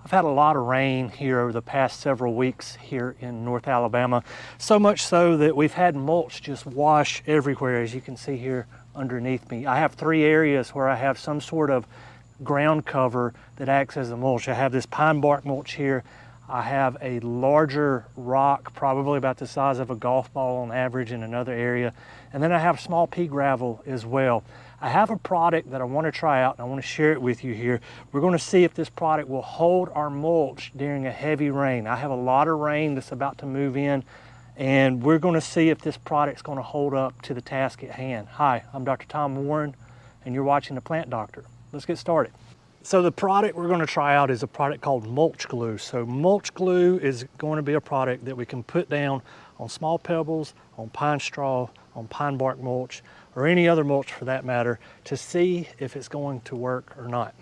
I've had a lot of rain here over the past several weeks here in North Alabama, so much so that we've had mulch just wash everywhere, as you can see here underneath me. I have 3 areas where I have some sort of ground cover that acts as a mulch. I have this pine bark mulch here. I have a larger rock, probably about the size of a golf ball on average, in another area. And then I have small pea gravel as well. I have a product that I want to try out and I want to share it with you here. We're going to see if this product will hold our mulch during a heavy rain. I have a lot of rain that's about to move in, and we're going to see if this product's going to hold up to the task at hand. Hi, I'm Dr. Tom Warren, and you're watching The Plant Doctor. Let's get started. So the product we're going to try out is a product called Mulch Glue. So Mulch Glue is going to be a product that we can put down on small pebbles, on pine straw, on pine bark mulch, or any other mulch for that matter, to see if it's going to work or not.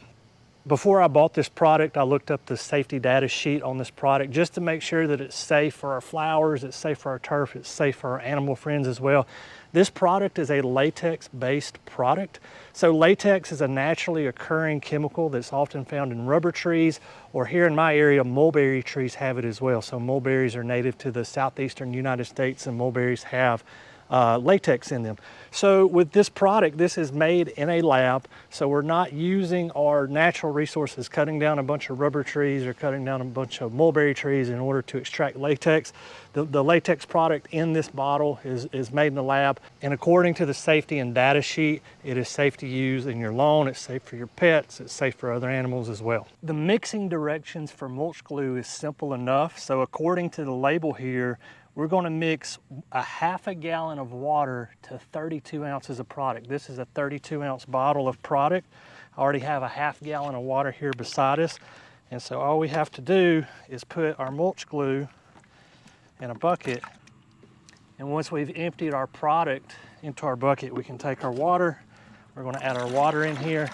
Before I bought this product, I looked up the safety data sheet on this product just to make sure that it's safe for our flowers, it's safe for our turf, it's safe for our animal friends as well. This product is a latex-based product. So latex is a naturally occurring chemical that's often found in rubber trees, or here in my area, mulberry trees have it as well. So mulberries are native to the southeastern United States, and mulberries have latex in them. So with this product, this is made in a lab, so we're not using our natural resources, cutting down a bunch of rubber trees or cutting down a bunch of mulberry trees in order to extract latex. The latex product in this bottle is made in the lab, and according to the safety and data sheet, it is safe to use in your lawn, it's safe for your pets, it's safe for other animals as well. The mixing directions for mulch glue is simple enough. So according to the label here, we're going to mix a half a gallon of water to 32 ounces of product. This is a 32-ounce bottle of product. I already have a half gallon of water here beside us. And so all we have to do is put our mulch glue in a bucket. And once we've emptied our product into our bucket, we can take our water. We're going to add our water in here.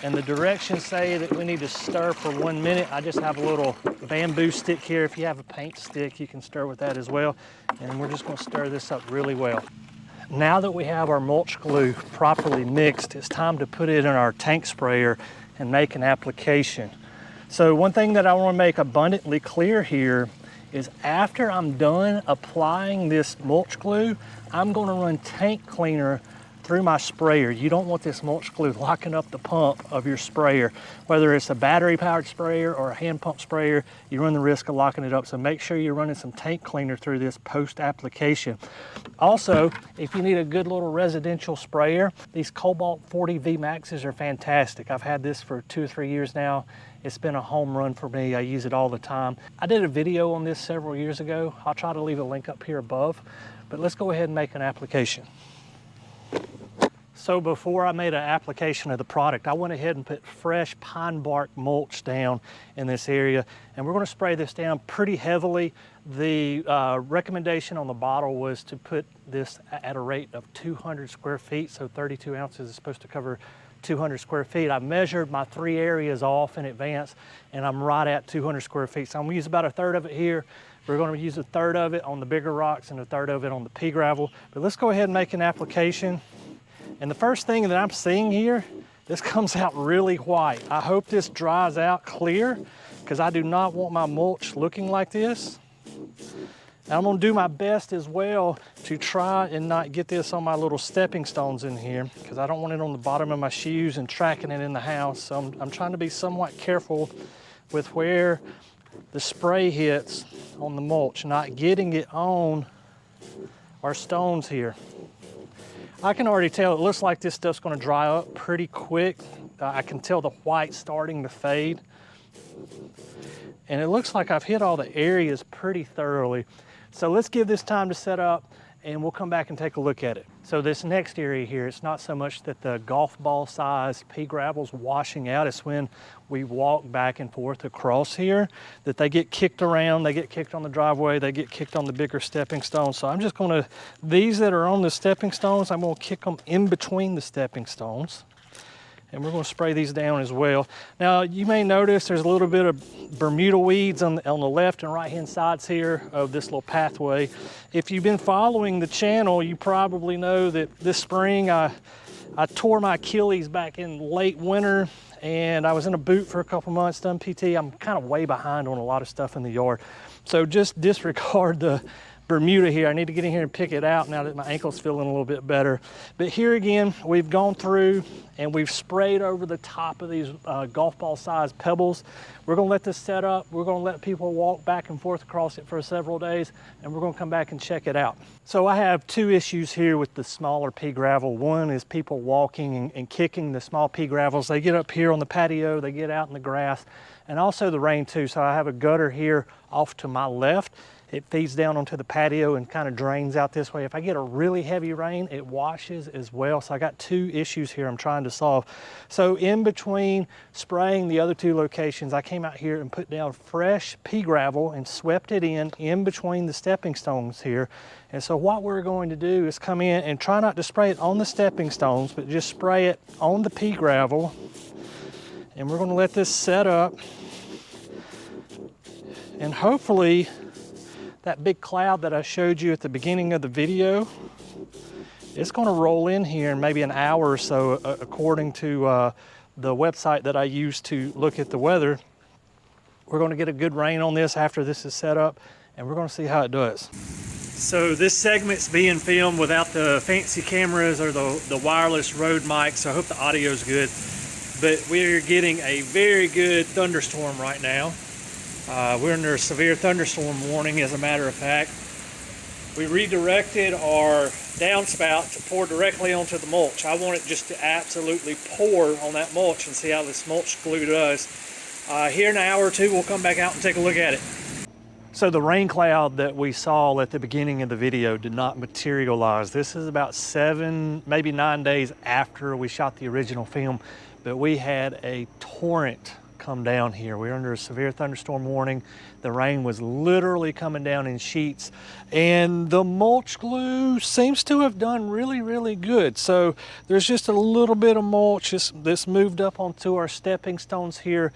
And the directions say that we need to stir for 1 minute. I just have a little bamboo stick here. If you have a paint stick, you can stir with that as well. And we're just going to stir this up really well. Now that we have our mulch glue properly mixed, it's time to put it in our tank sprayer and make an application. So one thing that I want to make abundantly clear here is after I'm done applying this mulch glue, I'm going to run tank cleaner through my sprayer. You don't want this mulch glue locking up the pump of your sprayer. Whether it's a battery powered sprayer or a hand pump sprayer, you run the risk of locking it up. So make sure you're running some tank cleaner through this post application. Also, if you need a good little residential sprayer, these Cobalt 40 V Maxes are fantastic. I've had this for 2 or 3 years now. It's been a home run for me. I use it all the time. I did a video on this several years ago. I'll try to leave a link up here above, but let's go ahead and make an application. So before I made an application of the product, I went ahead and put fresh pine bark mulch down in this area, and we're going to spray this down pretty heavily. The recommendation on the bottle was to put this at a rate of 200 square feet, so 32 ounces is supposed to cover 200 square feet. I measured my 3 areas off in advance, and I'm right at 200 square feet. So I'm going to use about 1/3 of it here. We're going to use 1/3 of it on the bigger rocks and 1/3 of it on the pea gravel. But let's go ahead and make an application. And the first thing that I'm seeing here, this comes out really white. I hope this dries out clear, because I do not want my mulch looking like this. And I'm going to do my best as well to try and not get this on my little stepping stones in here, because I don't want it on the bottom of my shoes and tracking it in the house. So I'm trying to be somewhat careful with where the spray hits on the mulch, not getting it on our stones here. I can already tell it looks like this stuff's going to dry up pretty quick. I can tell the white starting to fade. And it looks like I've hit all the areas pretty thoroughly. So let's give this time to set up, and we'll come back and take a look at it. So this next area here, it's not so much that the golf ball sized pea gravel's washing out, it's when we walk back and forth across here that they get kicked around, they get kicked on the driveway, they get kicked on the bigger stepping stones. So I'm just gonna, these that are on the stepping stones, I'm gonna kick them in between the stepping stones. And we're going to spray these down as well. Now you may notice there's a little bit of Bermuda weeds on the left and right hand sides here of this little pathway. If you've been following the channel, you probably know that this spring I tore my Achilles back in late winter, and I was in a boot for a couple months, done PT. I'm kind of way behind on a lot of stuff in the yard. So just disregard the Bermuda here. I need to get in here and pick it out now that my ankle's feeling a little bit better. But here again, we've gone through and we've sprayed over the top of these golf ball sized pebbles. We're gonna let this set up. We're gonna let people walk back and forth across it for several days, and we're gonna come back and check it out. So I have two issues here with the smaller pea gravel. One is people walking and kicking the small pea gravels. They get up here on the patio, they get out in the grass, and also the rain too. So I have a gutter here off to my left. It feeds down onto the patio and kind of drains out this way. If I get a really heavy rain, it washes as well. So I got two issues here I'm trying to solve. So in between spraying the other two locations, I came out here and put down fresh pea gravel and swept it in between the stepping stones here. And so what we're going to do is come in and try not to spray it on the stepping stones, but just spray it on the pea gravel. And we're going to let this set up. And hopefully, that big cloud that I showed you at the beginning of the video, it's going to roll in here in maybe an hour or so, according to the website that I use to look at the weather. We're going to get a good rain on this after this is set up, and we're going to see how it does. So this segment's being filmed without the fancy cameras or the wireless Rode mic, so I hope the audio's good. But we're getting a very good thunderstorm right now. We're under a severe thunderstorm warning, as a matter of fact. We redirected our downspout to pour directly onto the mulch. I want it just to absolutely pour on that mulch and see how this mulch glue does. Here in an hour or two, we'll come back out and take a look at it. So the rain cloud that we saw at the beginning of the video did not materialize. This is about 7, maybe 9 days after we shot the original film, but we had a torrent come down here. We're under a severe thunderstorm warning. The rain was literally coming down in sheets, and the mulch glue seems to have done really, really good. So there's just a little bit of mulch that's moved up onto our stepping stones here.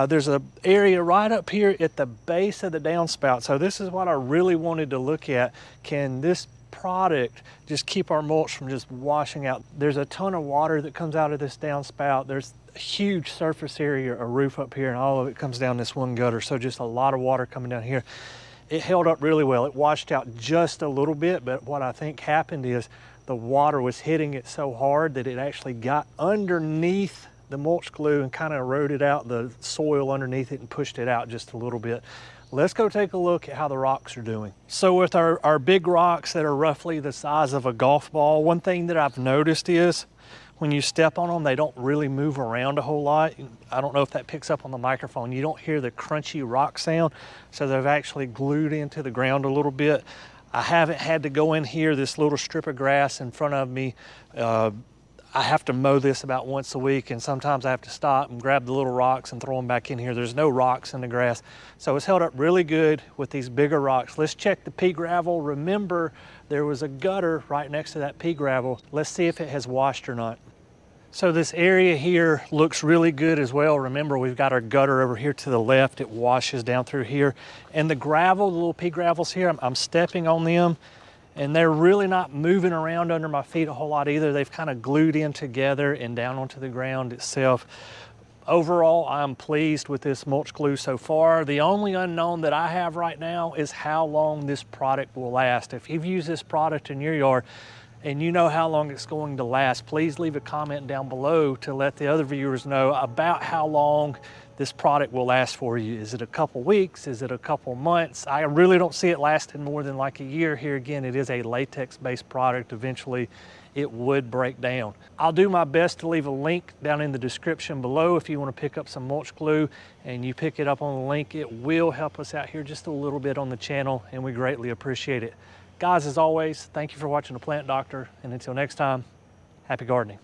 There's an area right up here at the base of the downspout. So this is what I really wanted to look at. Can this product just keep our mulch from just washing out? There's a ton of water that comes out of this downspout. There's a huge surface area, a roof up here, and all of it comes down this one gutter. So just a lot of water coming down here. It held up really well. It washed out just a little bit, but what I think happened is the water was hitting it so hard that it actually got underneath the mulch glue and kind of eroded out the soil underneath it and pushed it out just a little bit. Let's go take a look at how the rocks are doing. So with our big rocks that are roughly the size of a golf ball, one thing that I've noticed is when you step on them, they don't really move around a whole lot. I don't know if that picks up on the microphone. You don't hear the crunchy rock sound, so they've actually glued into the ground a little bit. I haven't had to go in here, this little strip of grass in front of me. I have to mow this about once a week, and sometimes I have to stop and grab the little rocks and throw them back in here. There's no rocks in the grass. So it's held up really good with these bigger rocks. Let's check the pea gravel. Remember, there was a gutter right next to that pea gravel. Let's see if it has washed or not. So this area here looks really good as well. Remember, we've got our gutter over here to the left. It washes down through here. And the gravel, the little pea gravels here, I'm stepping on them, and they're really not moving around under my feet a whole lot either. They've kind of glued in together and down onto the ground itself. Overall, I'm pleased with this mulch glue so far. The only unknown that I have right now is how long this product will last. If you've used this product in your yard and you know how long it's going to last, please leave a comment down below to let the other viewers know about how long this product will last for you. Is it a couple weeks? Is it a couple months? I really don't see it lasting more than like a year. Here again, it is a latex-based product. Eventually, it would break down. I'll do my best to leave a link down in the description below if you want to pick up some mulch glue and you pick it up on the link. It will help us out here just a little bit on the channel, and we greatly appreciate it. Guys, as always, thank you for watching The Plant Doctor, and until next time, happy gardening.